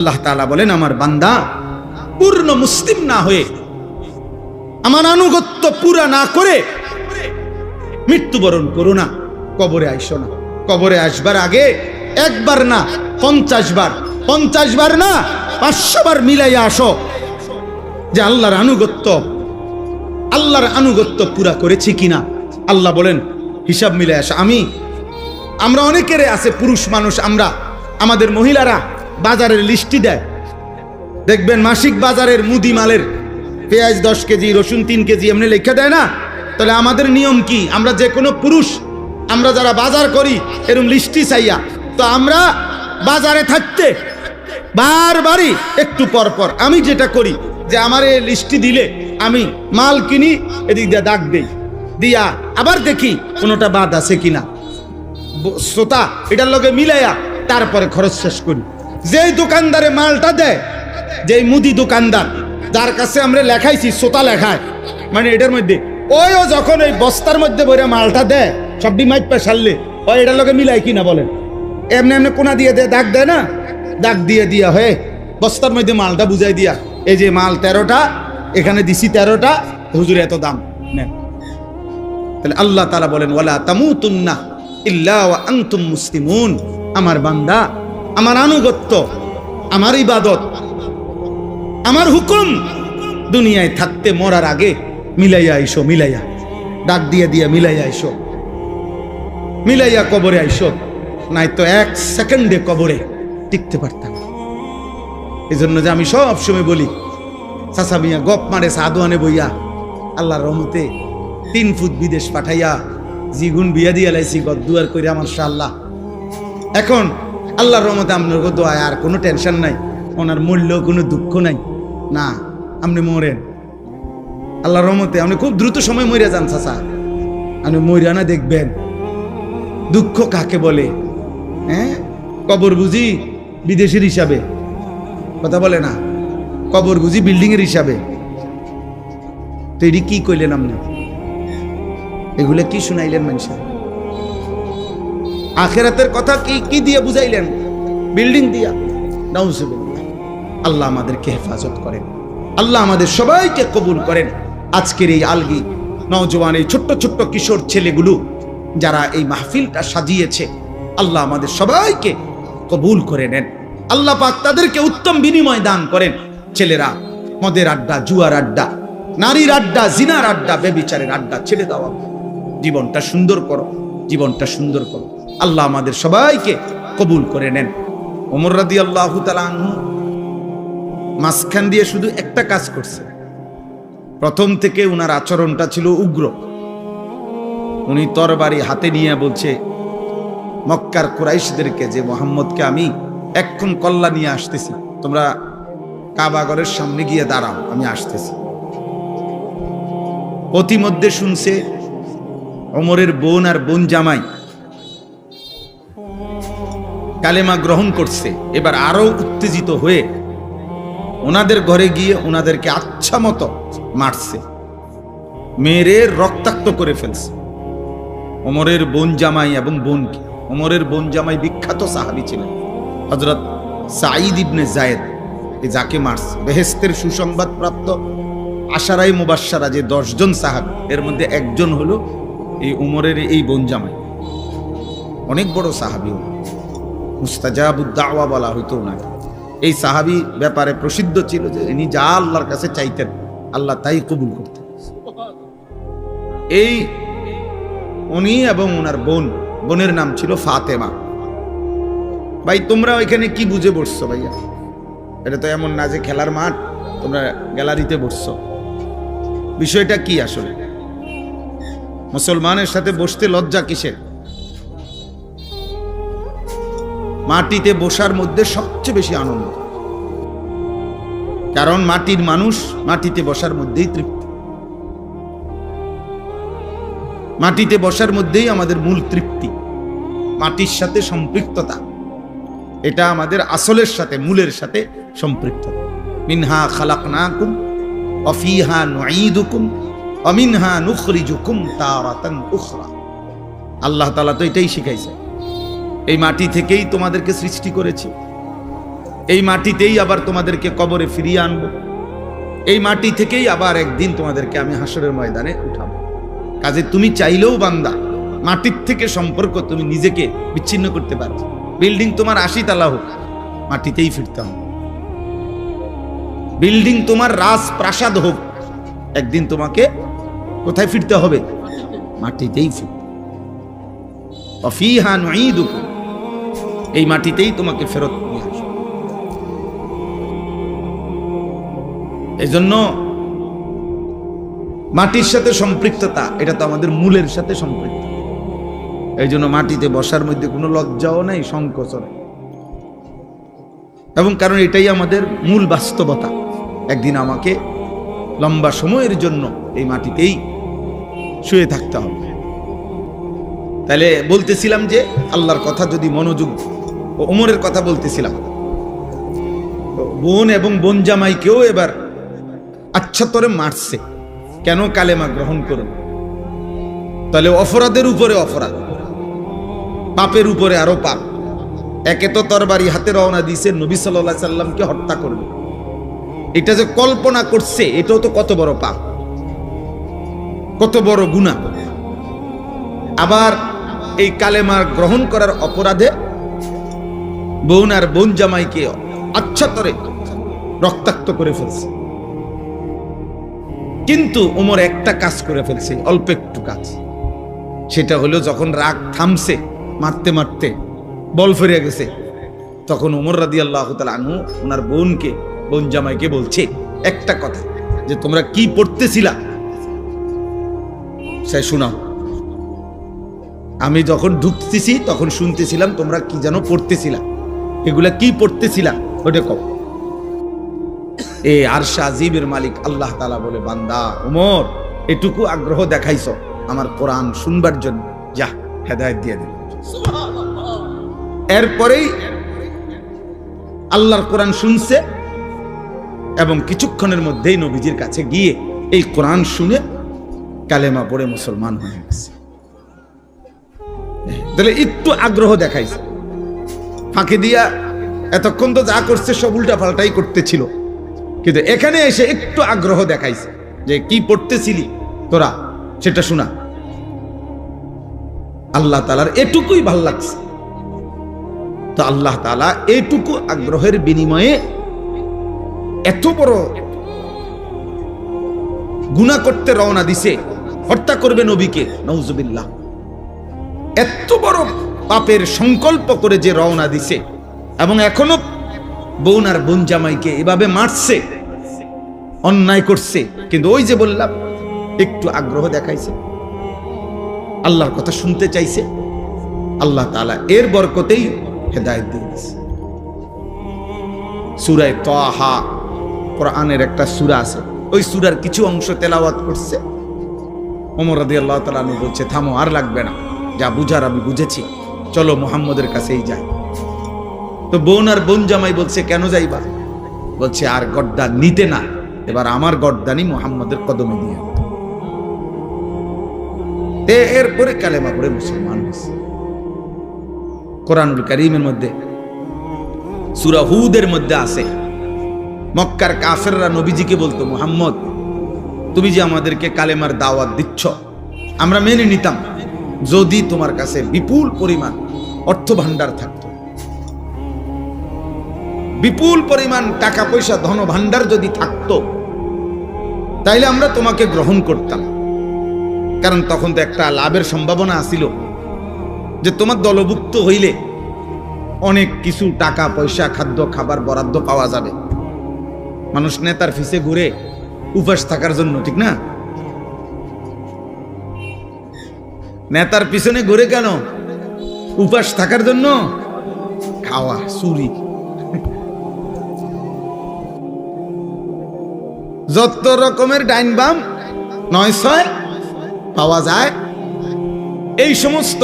আল্লাহ তাআলা বলেন, আমার বান্দা পূর্ণ মুসলিম না হয়ে, আমার আনুগত্য পুরা না করে মৃত্যুবরণ করো না, কবরে আইসো না। কবরে আসবার আগে একবার না 50 বার, 50 বার না 500 বার মিলাইয়া আসো যে আল্লাহর আনুগত্য পুরা করেছি কিনা। আল্লাহ বলেন হিসাব মিলাই আসো। আমরা অনেকের আছে পুরুষ মানুষ, আমাদের মহিলারা বাজারের লিস্টি দেয়, দেখবেন মাসিক বাজারের মুদি মালের পেঁয়াজ 10 কেজি, রসুন 3 কেজি এমনি লেখা দেয় না। তাহলে আমাদের নিয়ম কি? আমরা যে কোনো পুরুষ, আমরা যারা বাজার করি এরকম লিস্টি চাইয়া, তো আমরা বাজারে থাকতে বারবারই একটু পর পর আমি যেটা করি যে আমার এই লিস্টি দিলে আমি মাল কিনি, এদিক দিয়ে দাগ দেই, দিয়া আবার দেখি কোনোটা বাদ আছে কিনা, শ্রোতা এটার লগে মিলাইয়া তারপরে খরচ শেষ করি। যেই দোকানদারে মালটা দেয়, যেই মুদি দোকানদার যার কাছে আমরা লেখাইছি শ্রোতা লেখায়, মানে এটার মধ্যে ওইও যখন ওই বস্তার মধ্যে ভরে মালটা দেয় সবটি মাইট পা সারলে ওই এটার লগে মিলাই কিনা বলেন, এমনি এমনি কোনা দিয়ে দেয়, দাগ দেয় না, দাগ দিয়ে দিয়া হয়ে বস্তার মধ্যে মালটা বুঝাই দিয়া, এই যে মাল 13টা, এখানে দিছি 13টা, হুজুর এত দাম নেন। তাহলে আল্লাহ তাআলা বলেন, ওয়ালা তামুতুন্না ইল্লা ওয়া আনতুম মুসলিমুন। আমার বান্দা, আমার আনুগত্য, আমার ইবাদত, আমার হুকুম দুনিয়ায় থাকতে মরার আগে মিলাইয়া আইসো, মিলাইয়া ডাক দিয়ে দিয়া মিলাইয়া আইসো, মিলাইয়া কবরে আইসো, নাই তো 1 সেকেন্ডে কবরে টিকতে পারতাম। এই জন্য যে আমি সব সময় বলি, চাচা মিয়া গপ মারে সাদোয়ানে বইয়া আল্লাহর রহমতে 3 ফুট বিদেশ পাঠাইয়া জিগুন বিয়া দিয়া লাইছি গদ্দুয়ার করে আমার শাল্লাহ। এখন আল্লাহর রহমতে আপনার দোয়ায় আর কোনো টেনশন নাই, ওনার মূল্য কোনো দুঃখ নাই। না, আপনি মরেন আল্লাহর রহমতে, আপনি খুব দ্রুত সময় মরে যান চাচা, আপনি মরিয়া না দেখবেন দুঃখ কাকে বলে। হ্যাঁ, কবর বুঝি বিদেশের হিসাবে কথা বলে না, কবর বুঝি বিল্ডিং এর হিসাবে। তো এটি কি কইলেন আপনি? এগুলো কি শুনাইলেন মানুষের? আখিরাতের কথা কি দিয়ে বুঝাইলেন? বিল্ডিং দিয়া? নাউজুবিল্লাহ। আল্লাহ আমাদেরকে হেফাজত করেন, আল্লাহ আমাদের সবাইকে কবুল করেন। আজকের এই আলগি নওজওয়ান, এই ছোট্ট ছোট্ট কিশোর ছেলেগুলো যারা এই মাহফিলটা সাজিয়েছে, আল্লাহ আমাদের সবাইকে কবুল করে নেন। আল্লাহ পাক তাদেরকে উত্তম বিনিময় দান করেন। ছেলেরা মদের আড্ডা, জুয়ার আড্ডা, নারীর আড্ডা, জিনার আড্ডা, বেবিচারের আড্ডা ছেড়ে দাও, জীবনটা সুন্দর করো, জীবনটা সুন্দর করো। আল্লাহ আমাদের সবাইকে কবুল করে নেন। ওমর রাদিয়াল্লাহু তাআলা আনহু মাঝখান দিয়ে শুধু একটা কাজ করছে। প্রথম থেকে উনার আচরণটা ছিল উগ্র। উনি তরবারি হাতে নিয়ে বলছে মক্কার কুরাইশদেরকে যে মুহাম্মদকে আমি এক্ষণ কল্লা নিয়ে আসতেছি, তোমরা কাবাগরের সামনে গিয়ে দাঁড়াও, আমি আসতেছি। প্রতিমধ্যে শুনছে ওমরের বোন আর বোন জামাই কালেমা গ্রহণ করছে। এবার আরো উত্তেজিত হয়ে ওনাদের ঘরে গিয়ে ওনাদেরকে আচ্ছা মতো মারছে, মেরে রক্তাক্ত করে ফেলছে। ওমরের বোন জামাই এবং বোনকে, ওমরের বোন জামাই বিখ্যাত সাহাবী ছিলেন হযরত সাঈদ ইবনে যায়েদ, যাকে মারছে বেহেশতের সুসংবাদ প্রাপ্ত আশারায়ে মুবাশশারা যে 10 জন সাহাবী, এর মধ্যে একজন হলো এই উমরের এই বোন জামাই। অনেক বড় সাহাবী, মুস্তাজাবুদ দাওয়া বলা হইতো না। এই সাহাবী ব্যাপারে প্রসিদ্ধ ছিল যে ইনি যা আল্লাহর কাছে চাইতেন আল্লাহ তাই কবুল করতেন। এই উনি এবং ওনার বোনের নাম ছিল ফাতেমা। ভাই তোমরা ওইখানে কি বুঝে বসছো ভাইয়া? এটা তো এমন না যে খেলার মাঠ, তোমরা গ্যালারিতে বসছো। বিষয়টা কি আসলে? মুসলমানের সাথে বসতে লজ্জা কিসের? মাটিতে বসার মধ্যে সবচেয়ে বেশি আনন্দ, কারণ মাটির মানুষ, মাটিতে বসার মধ্যেই তৃপ্তি, মাটিতে বসার মধ্যেই আমাদের মূল তৃপ্তি, মাটির সাথে সম্পৃক্ততা, এটা আমাদের আসলের সাথে, মূলের সাথে সম্পৃক্ততা। মিনহা খালাকনাকুম ওয়া ফিহা নুঈদুকুম ওয়া মিনহা নুখরিজুকুম তারাতান উখরা। আল্লাহ তাআলা তো এটাই শিখাইছে, এই মাটি থেকেই তোমাদেরকে সৃষ্টি করেছি, এই মাটিতেই আবার তোমাদেরকে কবরে ফিরিয়ে আনবো, এই মাটি থেকেই আবার একদিন তোমাদেরকে আমি হাসরের ময়দানে উঠাবো। কাজে তুমি চাইলেও বান্দা মাটির থেকে সম্পর্ক তুমি নিজেকে বিচ্ছিন্ন করতে পারো। বিল্ডিং তোমার 80 তলা হোক, মাটিতেই ফিরতে হবে। বিল্ডিং তোমার রাজপ্রাসাদ হোক, একদিন তোমাকে কোথায় ফিরতে হবে? মাটিতেই ফিরতে। অফিহা নুঈদুকুম, এই মাটিতেই তোমাকে ফেরত নিয়ে আসবে। এই জন্য মাটির সাথে সম্পৃক্ততা, এটা তো আমাদের মূলের সাথে সম্পৃক্ত। এই জন্য মাটিতে বসার মধ্যে কোনো লজ্জাও নাই, সংকোচ নেই। এবং কারণ এটাই আমাদের মূল বাস্তবতা। একদিন আমাকে লম্বা সময়ের জন্য এই মাটিতেই শুয়ে থাকতে হবে। তাহলে বলতেছিলাম যে আল্লাহর কথা যদি মনোযোগ, ওমরের কথা বলতেছিলাম, বোন এবং বোন জামাইকেও এবার আচ্ছা তরে মারছে, কেন? কালেমা গ্রহণ করুন। তাহলে অপরাধের উপরে অপরাধ, পাপের উপরে আরো পাপ। একে তো তরবারি হাতে রওনা দিয়েছে নবী সাল্লাল্লাহু আলাইহি সাল্লামকে হত্যা করবে, এটা যে কল্পনা করছে এটাও তো কত বড় পাপ, কত বড় গুনাহ। আবার এই কালেমা গ্রহণ করার অপরাধে বোন আর বোন জামাইকে আচ্ছা তরে রক্তাক্ত করে ফেলছে। কিন্তু ওমর একটা কাজ করে ফেলছে, অল্প একটু কাজ। সেটা হলো যখন রাগ থামছে, মারতে মারতে বল ফিরে গেছে, তখন ওমর রাদিয়াল্লাহু তাআলা আনহু ওনার বোনকে, বোন জামাইকে বলছে একটা কথা, যে তোমরা কি পড়তেছিলা সে শোনাও। আমি যখন ঢুকতেছি তখন শুনতেছিলাম তোমরা কি যেন পড়তেছিলা, এগুলা কি পড়তেছিলা ওটা কও। এ আরশ আজিমের মালিক আল্লাহ তাআলা বলে, বান্দা ওমর, এটুকু আগ্রহ দেখাইছো আমার কোরআন শুনবার জন্য, যা হেদায়েত দিয়ে দিল। এরপরেই আল্লাহর কোরআন শুনছে এবং কিছুক্ষণের মধ্যেই নবীজির কাছে গিয়ে এই কোরআন শুনে কালেমা পড়ে মুসলমান হয়ে গেছে। তাহলে একটু আগ্রহ দেখাইছে, ফাঁকি দিয়া এতক্ষণ তো যা করছে সব উল্টা পাল্টাই করতেছিল, কিন্তু এখানে এসে একটু আগ্রহ দেখাইছে যে কি পড়তেছিলি তোরা সেটা শোনা। আল্লাহ তাআলার এটুকুই ভাল লাগছে। তো আল্লাহ তাআলা এইটুকু আগ্রহের বিনিময়ে এত বড় গুনাহ করতে রওনা দিছে, হত্যা করবে নবীকে, নাউজুবিল্লাহ। এত বড় পাপের সংকল্প করে যে রওনা দিছে, এবং এখনো বোন আর বোন জামাইকে এভাবে মারছে, অন্যায় করছে, কিন্তু ওই যে বললাম একটু আগ্রহ দেখাইছে, আল্লাহর কথা শুনতে চাইছে, আল্লাহ তাআলা এর বরকতেই হেদায়েত দিয়ে দিয়েছে। সূরা তাহা কোরআনের একটা সূরা আছে, ওই সূরার কিছু অংশ তেলাওয়াত করছে। ওমর রাদিয়াল্লাহু তাআলা আনহু বলছে, থামো, আর লাগবে না, যা বুঝার আমি বুঝেছি, চলো মুহাম্মদের কাছেই যাই। তো বোন আর বোন জামাই বলছে, কেন যাইবা? বলছে, আর গর্দান নিতে না, এবার আমার গর্দানি মুহাম্মদের কদমে দিয়ে। এরপরে কালেমা পড়ে মুসলমান হয়েছে। কোরআনুল কারীমের মধ্যে সূরা হুদের মধ্যে আছে, মক্কার কাফেররা নবীজিকে বলতো, মুহাম্মদ তুমি যে আমাদেরকে কালেমার দাওয়াত দিচ্ছ, আমরা মেনে নিতাম যদি তোমার কাছে বিপুল পরিমাণ অর্থ ভান্ডার থাকতো, বিপুল পরিমাণ টাকা পয়সা ধন ভান্ডার যদি থাকতো, তাইলে আমরা তোমাকে গ্রহণ করতাম। কারণ তখন তো একটা লাভের সম্ভাবনা আছিল যে তোমার দলভুক্ত হইলে অনেক কিছু টাকা পয়সা, খাদ্য খাবার বরাদ্দ পাওয়া যাবে। মানুষ নেতার পিছে ঘুরে উপাস থাকার জন্য, ঠিক না? নেতার পিছনে ঘুরে কেন? উপাস থাকার জন্য। খাওয়া, চুরি, যত রকমের ডাইন বাম 9-6 পাওয়া যায়, এই সমস্ত